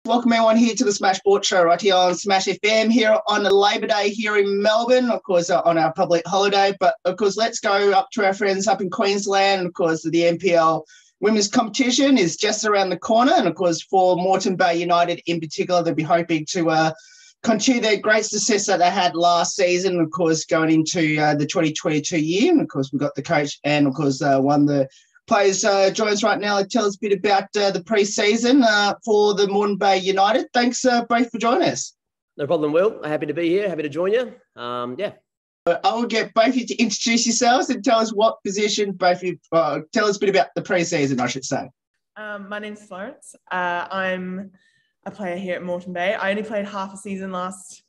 welcome everyone here to the Smash Sports Show right here on Smash FM here on the Labor Day here in Melbourne, of course, on our public holiday. But, of course, let's go up to our friends up in Queensland. Of course, the NPL women's competition is just around the corner. And, of course, for Moreton Bay United in particular, they'll be hoping to continue their great success that they had last season, of course, going into the 2022 year. And, of course, we've got the coach and, of course, one of the players joins right now. Tell us a bit about the pre-season for the Moreton Bay United. Thanks both for joining us. No problem, Will. Happy to be here. Happy to join you. Yeah. I will get both of you to introduce yourselves and tell us what position both of you, tell us a bit about the pre-season, I should say. My name's Florence. I'm a player here at Moreton Bay. I only played half a season last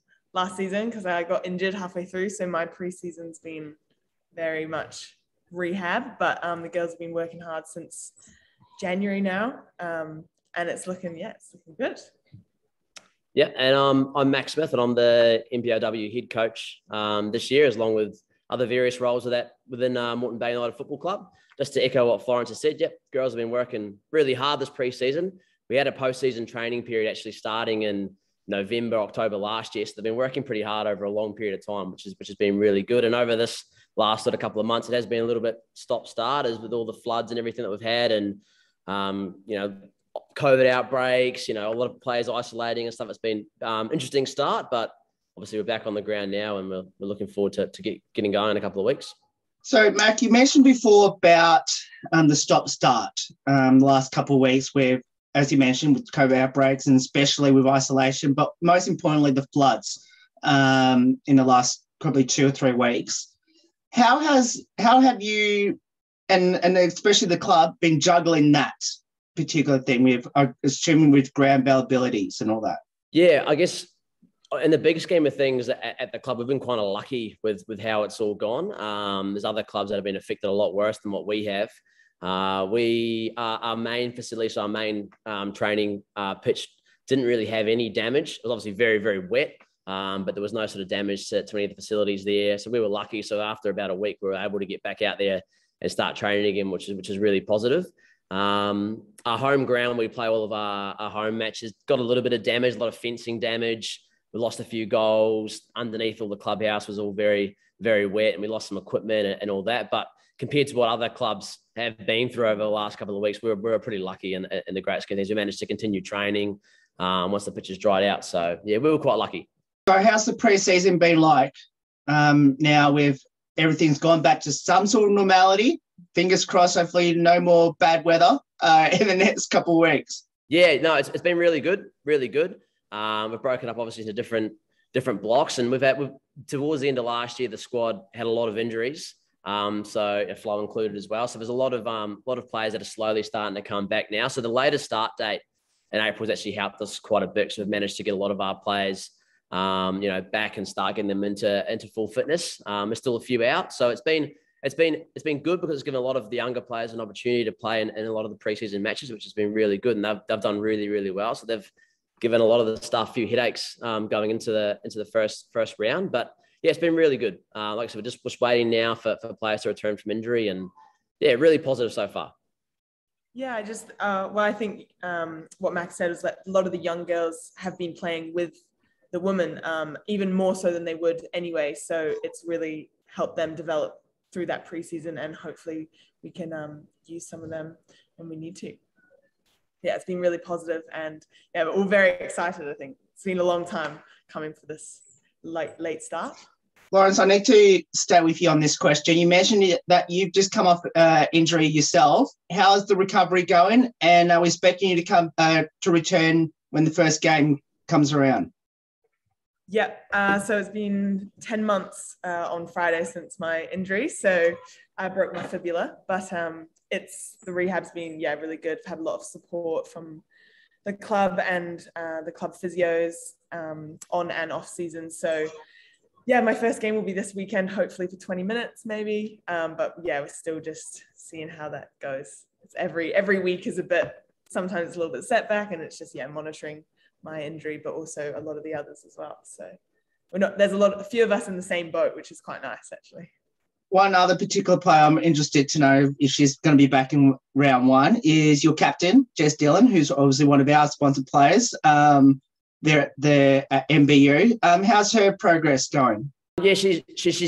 season because I got injured halfway through. So my pre-season's been very much rehab, but the girls have been working hard since January now, and it's looking good. Yeah, and I'm Max Smith, and I'm the NPLW head coach this year, along with other various roles of that within Moreton Bay United Football Club. Just to echo what Florence has said, yep, girls have been working really hard this pre-season. We had a post-season training period actually starting in November, October last year, so they've been working pretty hard over a long period of time, which has been really good. And over this last sort of couple of months, it has been a little bit stop-start as with all the floods and everything that we've had, and COVID outbreaks, a lot of players isolating and stuff. It's been interesting start, but obviously we're back on the ground now, and we're looking forward to getting going in a couple of weeks. So, Mac, you mentioned before about the stop-start the last couple of weeks where, as you mentioned, with COVID outbreaks and especially with isolation, but most importantly, the floods in the last probably 2 or 3 weeks. How have you and especially the club been juggling that particular thing with, assuming, with ground availabilities and all that? Yeah, I guess in the big scheme of things at the club, we've been kind of lucky with how it's all gone. There's other clubs that have been affected a lot worse than what we have. Our main facility, so our main training pitch didn't really have any damage. It was obviously very, very wet. But there was no sort of damage to any of the facilities there. So we were lucky. So after about a week, we were able to get back out there and start training again, which is really positive. Our home ground, we play all of our home matches, got a little bit of damage, a lot of fencing damage. We lost a few goals. Underneath all the clubhouse was all very, very wet, and we lost some equipment and all that. But compared to what other clubs have been through over the last couple of weeks, we were pretty lucky in the great scheme of things. We managed to continue training once the pitches dried out. So, yeah, we were quite lucky. So how's the pre-season been like now with everything's gone back to some sort of normality? Fingers crossed, hopefully no more bad weather in the next couple of weeks. Yeah, no, it's been really good, really good. We've broken up obviously into different blocks, and we've towards the end of last year, the squad had a lot of injuries, so Flo included as well. So there's a lot of players that are slowly starting to come back now. So the latest start date in April has actually helped us quite a bit. So we've managed to get a lot of our players back and start getting them into full fitness. There's still a few out. So it's been good because it's given a lot of the younger players an opportunity to play in a lot of the preseason matches, which has been really good. And they've done really, really well. So they've given a lot of the staff a few headaches going into the first round. But yeah, it's been really good. Like I said, we're just waiting now for players to return from injury, and yeah, really positive so far. Yeah, I think what Max said is that a lot of the young girls have been playing with the women, even more so than they would anyway. So it's really helped them develop through that preseason, and hopefully we can use some of them when we need to. Yeah, it's been really positive, and yeah, we're all very excited. I think it's been a long time coming for this late start. Lawrence, I need to stay with you on this question. You mentioned that you've just come off injury yourself. How's the recovery going? And are we expecting you to come to return when the first game comes around? Yeah, so it's been 10 months on Friday since my injury. So I broke my fibula, but the rehab's been, really good. I've had a lot of support from the club and the club physios on and off season. So yeah, my first game will be this weekend, hopefully for 20 minutes maybe. But yeah, we're still just seeing how that goes. It's every week is sometimes it's a little bit setback, and it's just, monitoring my injury, but also a lot of the others as well. So there's a few of us in the same boat, which is quite nice actually. one other particular player I'm interested to know if she's going to be back in round one is your captain, Jess Dillon, who's obviously one of our sponsored players. They're at MBU. How's her progress going? Yeah, she's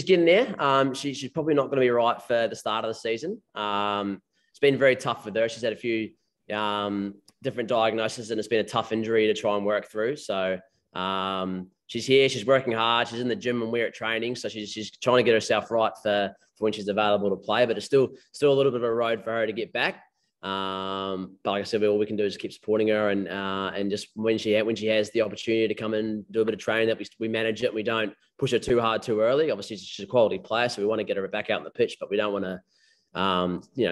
getting there. She's probably not going to be right for the start of the season. It's been very tough with her. She's had a few different diagnoses, and it's been a tough injury to try and work through. So she's here. She's working hard. She's in the gym and we're at training. So she's trying to get herself right for when she's available to play. But it's still a little bit of a road for her to get back. But like I said, all we can do is keep supporting her, and just when she has the opportunity to come and do a bit of training, that we manage it. We don't push her too hard too early. Obviously, she's a quality player, so we want to get her back out on the pitch, but we don't want to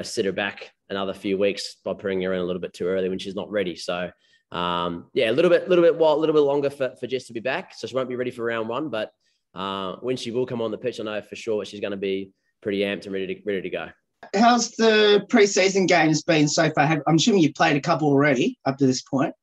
sit her back another few weeks by putting her in a little bit too early when she's not ready. So a little bit longer for Jess to be back, so she won't be ready for round one. But when she will come on the pitch, I know for sure she's going to be pretty amped and ready to go. How's the pre-season games been so far? I'm assuming you've played a couple already up to this point.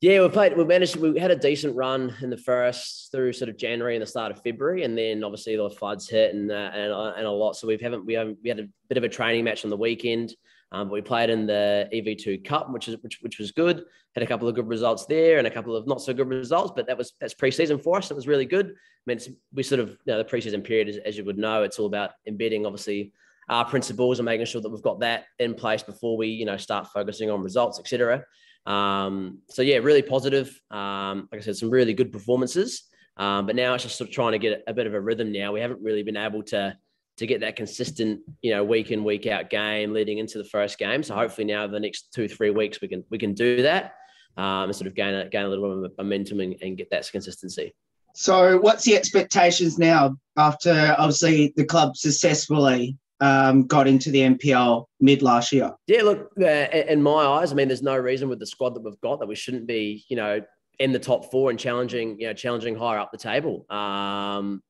Yeah, we had a decent run in the first through sort of January and the start of February, and then obviously the floods hit and a lot. So we had a bit of a training match on the weekend. But we played in the EV2 Cup, which was good. Had a couple of good results there and a couple of not so good results, but that's pre-season for us. It was really good. I mean, we sort of, the pre-season period, as you would know, it's all about embedding, obviously, our principles and making sure that we've got that in place before we, start focusing on results, etc. So yeah, really positive. Like I said, some really good performances. But now it's just sort of trying to get a bit of a rhythm now. We haven't really been able to get that consistent, week in, week out game leading into the first game. So hopefully now the next 2-3 weeks we can do that and sort of gain a little bit of momentum and get that consistency. So what's the expectations now after obviously the club successfully got into the NPL mid last year? Yeah, look, in my eyes, I mean, there's no reason with the squad that we've got that we shouldn't be, in the top four and challenging higher up the table.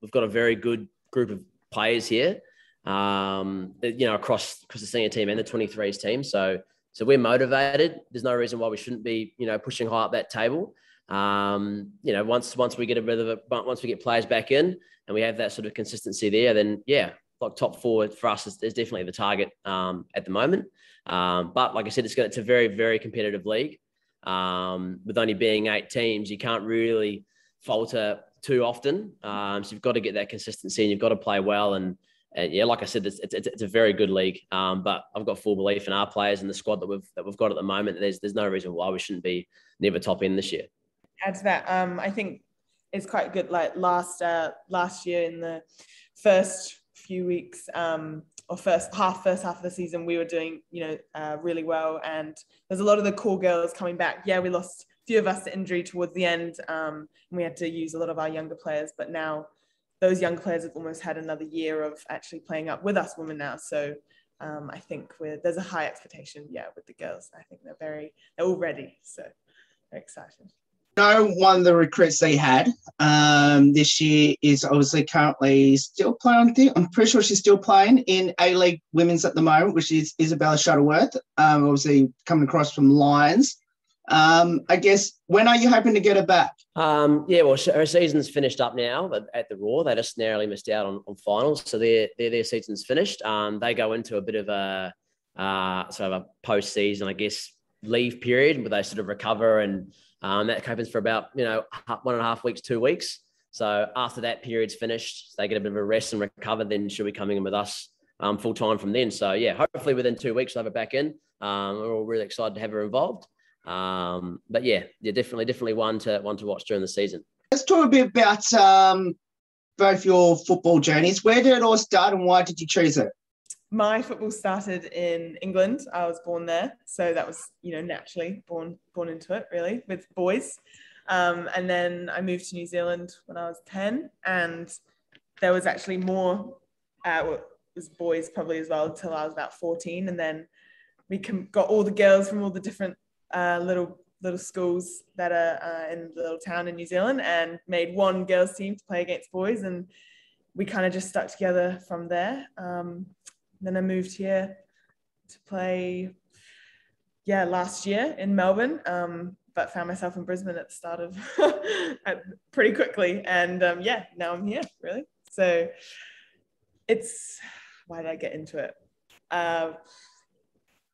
We've got a very good group of players here, across the senior team and the 23s team. So we're motivated. There's no reason why we shouldn't be, pushing high up that table. Once we get players back in and we have that sort of consistency there, then yeah, like top four for us is definitely the target at the moment. But like I said, it's a very, very competitive league. With only being 8 teams, you can't really falter too often. So you've got to get that consistency and you've got to play well. And yeah, like I said, it's a very good league. But I've got full belief in our players and the squad that we've got at the moment. There's no reason why we shouldn't be near the top end this year. Add to that, I think it's quite good. Like last year in the first few weeks or first half of the season, we were doing really well, and there's a lot of the core girls coming back. Yeah, we lost a few of us to injury towards the end, and we had to use a lot of our younger players, but now those young players have almost had another year of actually playing up with us women now. So I think there's a high expectation with the girls. I think they're all ready, so very excited. One of the recruits they had this year is obviously currently still playing. I'm pretty sure she's still playing in A-League Women's at the moment, which is Isabella Shuttleworth, obviously coming across from Lions. I guess, when are you hoping to get her back? Her season's finished up now at the Raw. They just narrowly missed out on finals, so their season's finished. They go into a bit of a sort of a post-season, I guess, leave period where they sort of recover, and that happens for about 1.5 weeks, 2 weeks. So after that period's finished, they get a bit of a rest and recover, then she'll be coming in with us full time from then. So yeah, hopefully within 2 weeks we'll have her back in. We're all really excited to have her involved. But yeah, definitely one to watch during the season. Let's talk a bit about both your football journeys. Where did it all start and why did you choose it? My football started in England. I was born there, so that was naturally born into it, really, with boys. And then I moved to New Zealand when I was 10, and there was actually more. It was boys probably as well until I was about 14, and then we got all the girls from all the different little schools that are in the little town in New Zealand, and made one girls team to play against boys, and we kind of just stuck together from there. Then I moved here to play, last year in Melbourne, but found myself in Brisbane at the start of pretty quickly. And now I'm here, really. So why did I get into it?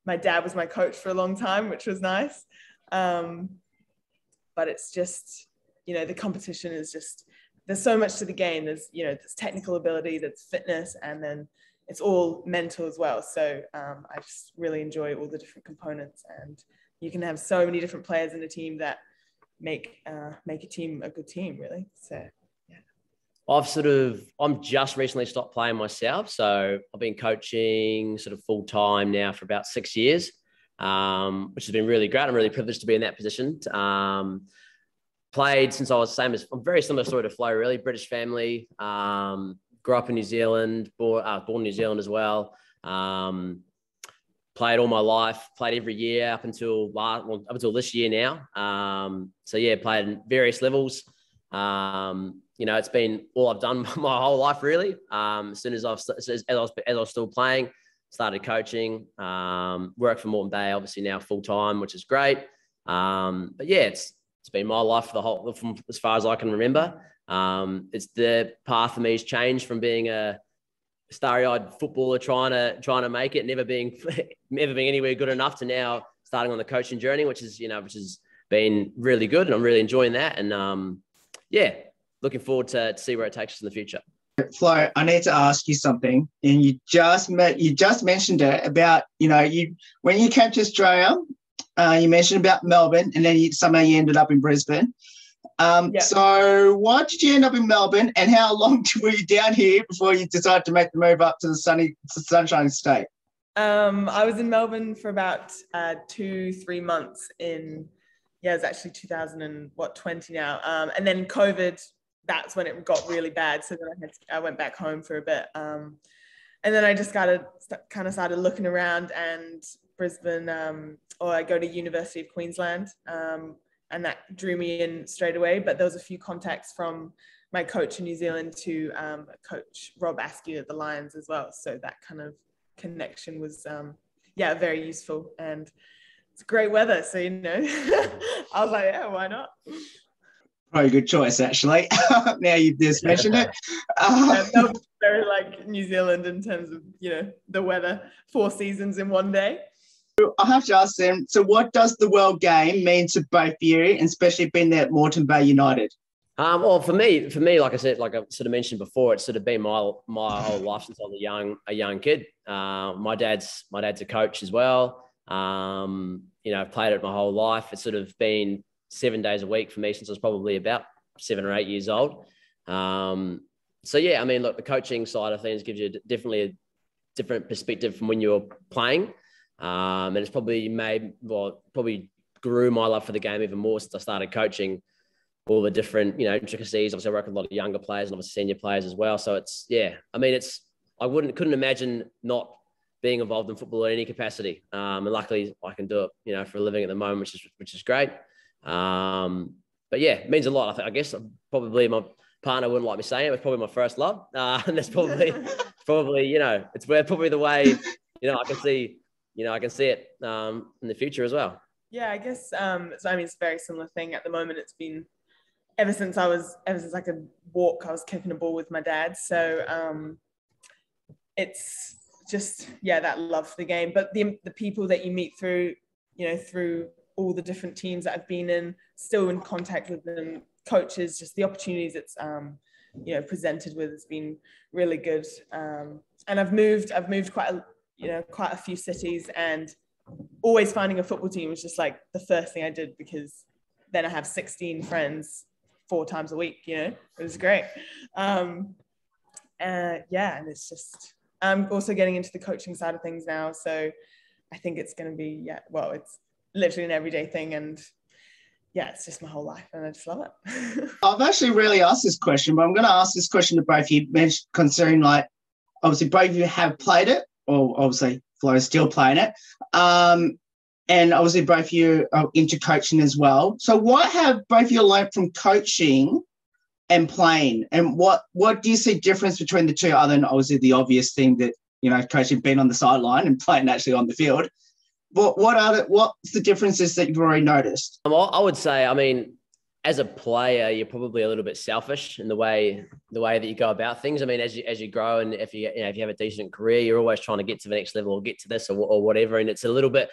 My dad was my coach for a long time, which was nice. But it's just, the competition is just, there's so much to the game. There's technical ability, there's fitness, and then it's all mental as well. So I just really enjoy all the different components, and you can have so many different players in a team that make a team a good team, really. So yeah. I'm just recently stopped playing myself. So I've been coaching sort of full time now for about 6 years, which has been really great. I'm really privileged to be in that position. Played since I was I'm very similar story to Flo, really. British family, grew up in New Zealand, born in New Zealand as well. Played all my life, played every year up until this year now. So yeah, played in various levels. It's been all I've done my whole life, really. As soon as I was still playing, started coaching, worked for Moreton Bay, obviously now full time, which is great. But yeah, it's been my life from as far as I can remember. It's the path for me has changed from being a starry-eyed footballer trying to make it, never being anywhere good enough, to now starting on the coaching journey, which has been really good, and I'm really enjoying that. And looking forward to see where it takes us in the future. Flo, I need to ask you something, and you just mentioned it about when you came to Australia. You mentioned about Melbourne, and then somehow you ended up in Brisbane. So why did you end up in Melbourne, and how long were you down here before you decided to make the move up to the Sunshine State? I was in Melbourne for about 2-3 months it was actually 2020 now. And then COVID, that's when it got really bad. So then I went back home for a bit. And then I just started looking around, and Brisbane, I go to University of Queensland, and that drew me in straight away. But there was a few contacts from my coach in New Zealand to coach Rob Askew at the Lions as well. So that kind of connection was, very useful. And it's great weather. So, I was like, yeah, why not? Probably a good choice, actually. Now you've just mentioned it. That was very like New Zealand in terms of, the weather, 4 seasons in one day. I have to ask them, so what does the world game mean to both you, and especially being there at Moreton Bay United? Well, for me, like I said, like I sort of mentioned before, it's sort of been my whole life since I was a young kid. My dad's a coach as well. I've played it my whole life. It's sort of been 7 days a week for me since I was probably about 7 or 8 years old. So yeah, I mean, look, the coaching side of things gives you definitely a different perspective from when you were playing. And it's probably grew my love for the game even more since I started coaching all the different, intricacies. Obviously, I work with a lot of younger players and obviously senior players as well. So I couldn't imagine not being involved in football in any capacity. And luckily I can do it, for a living at the moment, which is great. But yeah, it means a lot. I guess probably my partner wouldn't like me saying it. It's probably my first love. And that's probably, it's probably the way, I can see it in the future as well. Yeah, I guess, it's a very similar thing at the moment. It's been ever since I could walk, I was kicking a ball with my dad. So it's just, that love for the game. But the people that you meet through all the different teams that I've been in, still in contact with them, coaches, just the opportunities it's, presented with has been really good. And I've moved quite a few cities, and always finding a football team was just like the first thing I did, because then I have 16 friends 4 times a week, it was great. And it's just, I'm also getting into the coaching side of things now. So I think it's going to be, it's literally an everyday thing. And it's just my whole life, and I just love it. I've actually really asked this question, but I'm going to ask this question to both of you, considering obviously both of you have played it, or obviously Flo's still playing it. And obviously both of you are into coaching as well. So what have both of you learned from coaching and playing? And what do you see difference between the two, other than obviously the obvious thing that, coaching, being on the sideline and playing actually on the field? What's the differences that you've already noticed? I would say, as a player, you're probably a little bit selfish in the way that you go about things. I mean, as you grow, and if you have a decent career, you're always trying to get to the next level or get to this or whatever. And it's a little bit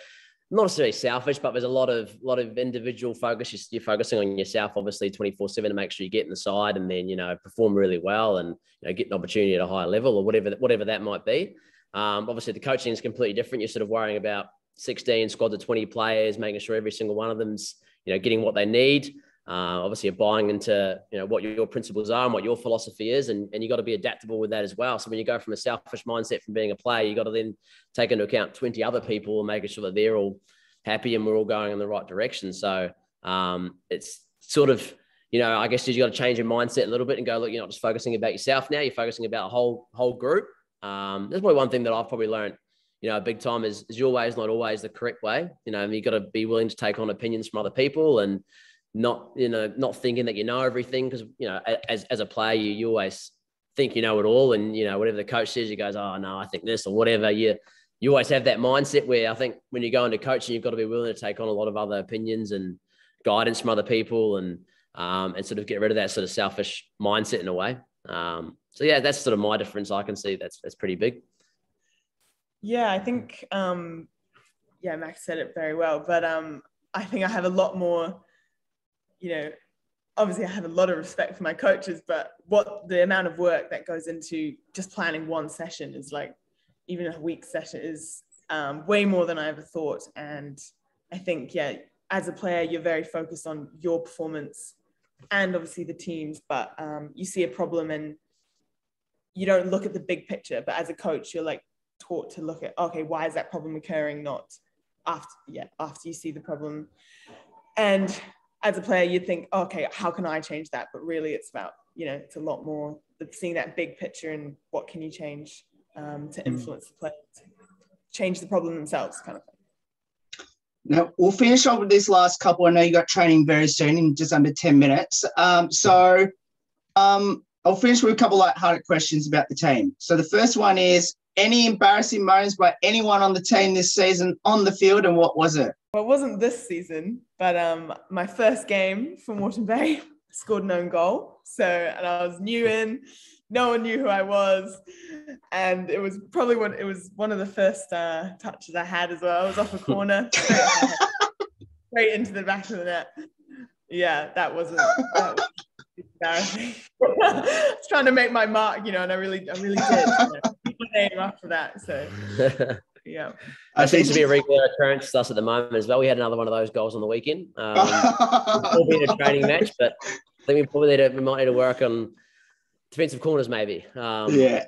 not necessarily selfish, but there's a lot of individual focus. You're focusing on yourself, obviously 24/7 to make sure you get in the side and then, perform really well and, get an opportunity at a higher level or whatever that might be. Obviously the coaching is completely different. You're sort of worrying about 16 squads of 20 players, making sure every single one of them's, getting what they need. Obviously you're buying into, what your principles are and what your philosophy is. And you got to be adaptable with that as well. So when you go from a selfish mindset from being a player, you got to then take into account 20 other people and making sure that they're all happy and we're all going in the right direction. So it's sort of, I guess you got to change your mindset a little bit and go, look, you're not just focusing about yourself now, you're focusing about a whole group. There's probably one thing that I've probably learned, big time is your way is not always the correct way. You got to be willing to take on opinions from other people and not thinking that you know everything, because as a player you always think you know it all, and whatever the coach says, you goes, oh no, I think this or whatever. You always have that mindset where I think when you go into coaching, you've got to be willing to take on a lot of other opinions and guidance from other people, and sort of get rid of that sort of selfish mindset in a way. So yeah, that's sort of my difference. I can see that's pretty big. Yeah, I think Max said it very well, but I think I have a lot more. Obviously I have a lot of respect for my coaches, but what the amount of work that goes into just planning one session is like, even a week session is way more than I ever thought. And I think, as a player, you're very focused on your performance and obviously the teams, but you see a problem and you don't look at the big picture. But as a coach, you're like taught to look at, okay, why is that problem occurring? Not after you see the problem. And as a player, you'd think, okay, how can I change that? But really it's about, it's a lot more seeing that big picture and what can you change to influence the player, to change the problem themselves, kind of thing. Now, we'll finish off with this last couple. I know you got training very soon in just under 10 minutes. So I'll finish with a couple light-hearted questions about the team. So the first one is, any embarrassing moments by anyone on the team this season on the field, and what was it? Well, it wasn't this season, but my first game for Moreton Bay, scored an own goal. And I was new in, no one knew who I was. And it was probably one of the first touches I had as well. I was off a corner, straight into the back of the net. Yeah, that was embarrassing. I was trying to make my mark, and I really did. Keep my name after that. So yeah. That seems to be a regular occurrence to us at the moment as well. We had another one of those goals on the weekend. Albeit a training match, but I think we might need to work on defensive corners maybe. Yeah.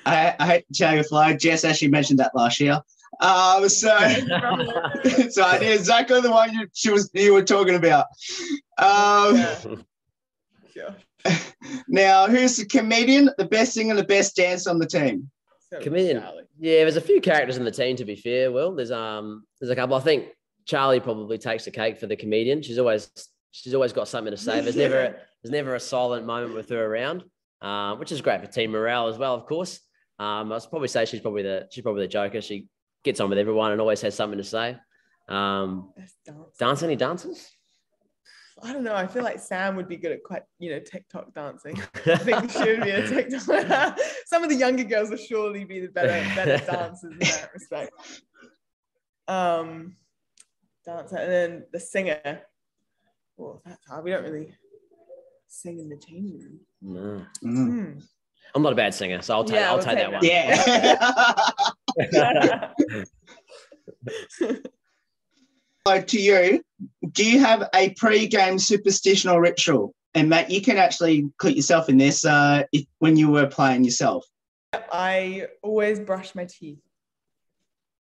I hate to tell you, Flo, Jess actually mentioned that last year. So I knew exactly the one you were talking about. Sure. Now, who's the comedian, the best singer, the best dancer on the team? Comedian. Charlie. Yeah, there's a few characters in the team, to be fair. Will, there's a couple. I think Charlie probably takes the cake for the comedian. She's always got something to say. There's never a silent moment with her around, which is great for team morale as well, of course. I'd probably say she's probably the joker. She gets on with everyone and always has something to say. Dance, any dances? I don't know. I feel like Sam would be good at quite, TikTok dancing. I think she would be a TikTok. Some of the younger girls will surely be the better dancers in that respect. Dancer, and then the singer. Well, that's hard. We don't really sing in the changing room. No. I'm not a bad singer, so I'll take that one. Yeah. So to you, do you have a pre-game superstitional ritual? And Matt, you can actually include yourself in this when you were playing yourself. I always brush my teeth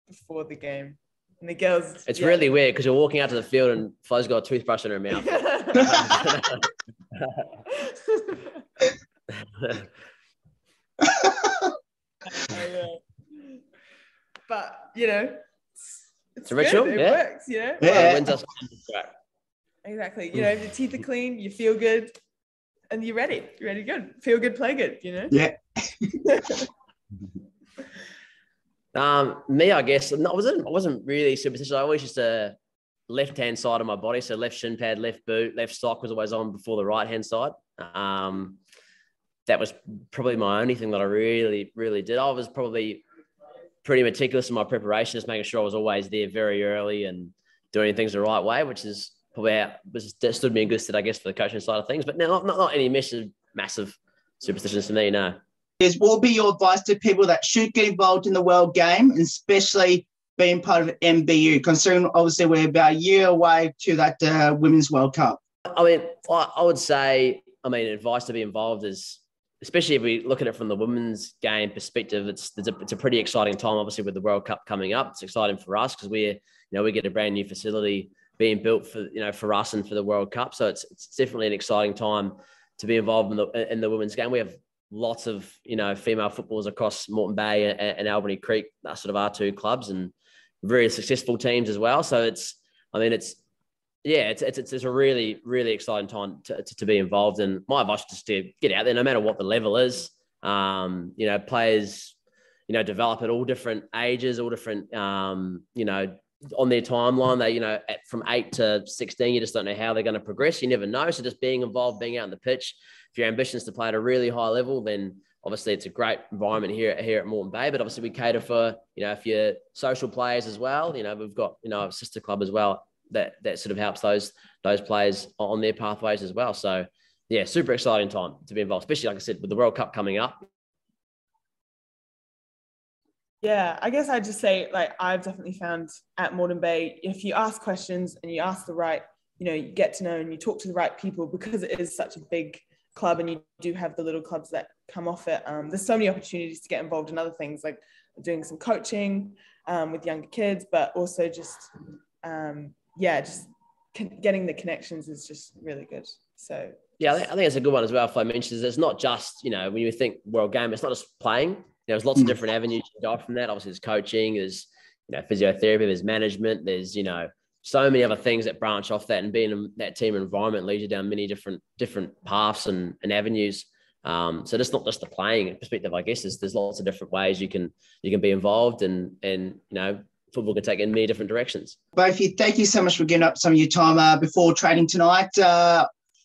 before the game. And the girls... It's really weird because you're walking out to the field and Flo's got a toothbrush in her mouth. But, it's a ritual. Good. It works, Yeah. Exactly. If the teeth are clean, you feel good, and you're ready. You're ready to go. Feel good, play good, Yeah. Me, I guess, I wasn't really superstitious. I always used to left-hand side of my body. So left shin pad, left boot, left sock was always on before the right-hand side. That was probably my only thing that I really, really did. I was probably pretty meticulous in my preparation, just making sure I was always there very early and doing things the right way, which is probably stood me in good stead, I guess, for the coaching side of things. But no, not any massive superstitions to me, no. What will be your advice to people that should get involved in the world game, and especially being part of MBU, considering obviously we're about a year away to that Women's World Cup? I mean, I would say, advice to be involved is, especially if we look at it from the women's game perspective, it's a pretty exciting time, obviously, with the World Cup coming up. It's exciting for us because we get a brand new facility being built for us and for the World Cup. So it's definitely an exciting time to be involved in the women's game. We have lots of, female footballers across Moreton Bay and Albany Creek, sort of our two clubs, and very successful teams as well. So it's a really, really exciting time to be involved. And my advice is just to get out there, no matter what the level is. Players, develop at all different ages, all different, on their timeline. They, from 8 to 16, you just don't know how they're going to progress. You never know. So just being involved, being out on the pitch. If your ambition is to play at a really high level, then obviously it's a great environment here at Moreton Bay. But obviously we cater for, if you're social players as well, we've got, a sister club as well that sort of helps those players on their pathways as well. So yeah, super exciting time to be involved, especially, like I said, with the World Cup coming up. Yeah, I guess I'd just say, I've definitely found at Moreton Bay, if you ask questions and you ask the right, you get to know and you talk to the right people, because it is such a big club and you do have the little clubs that come off it. There's so many opportunities to get involved in other things, like doing some coaching with younger kids, but also just, getting the connections is just really good. So yeah, I think it's a good one as well. If I mentioned, it's not just, when you think world game, it's not just playing. There's lots of different avenues you can go from that. Obviously, there's coaching, there's physiotherapy, there's management, there's so many other things that branch off that, and being in that team environment leads you down many different paths and avenues. So that's not just the playing perspective, I guess. There's lots of different ways you can be involved, and football can take in many different directions. Both of you, thank you so much for giving up some of your time before training tonight.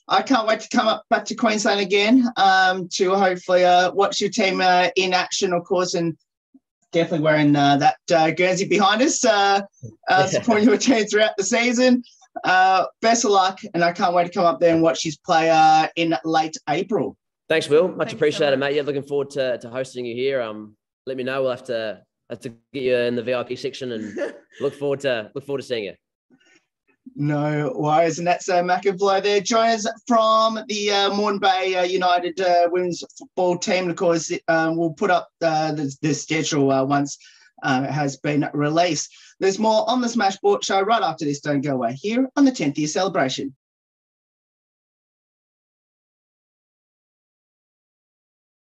I can't wait to come up back to Queensland again to hopefully watch your team in action, of course, and definitely wearing that Guernsey behind us, supporting your team throughout the season. Best of luck, and I can't wait to come up there and watch you play in late April. Thanks, Will. Much appreciated, mate. Yeah, looking forward to hosting you here. Let me know. We'll have to get you in the VIP section, and look forward to seeing you. No worries, and that's McAvoy there. Join us from the Moreton Bay United women's football team. Of course, we'll put up the schedule once it has been released. There's more on the Smash Sport Show right after this. Don't go away here on the 10th year celebration.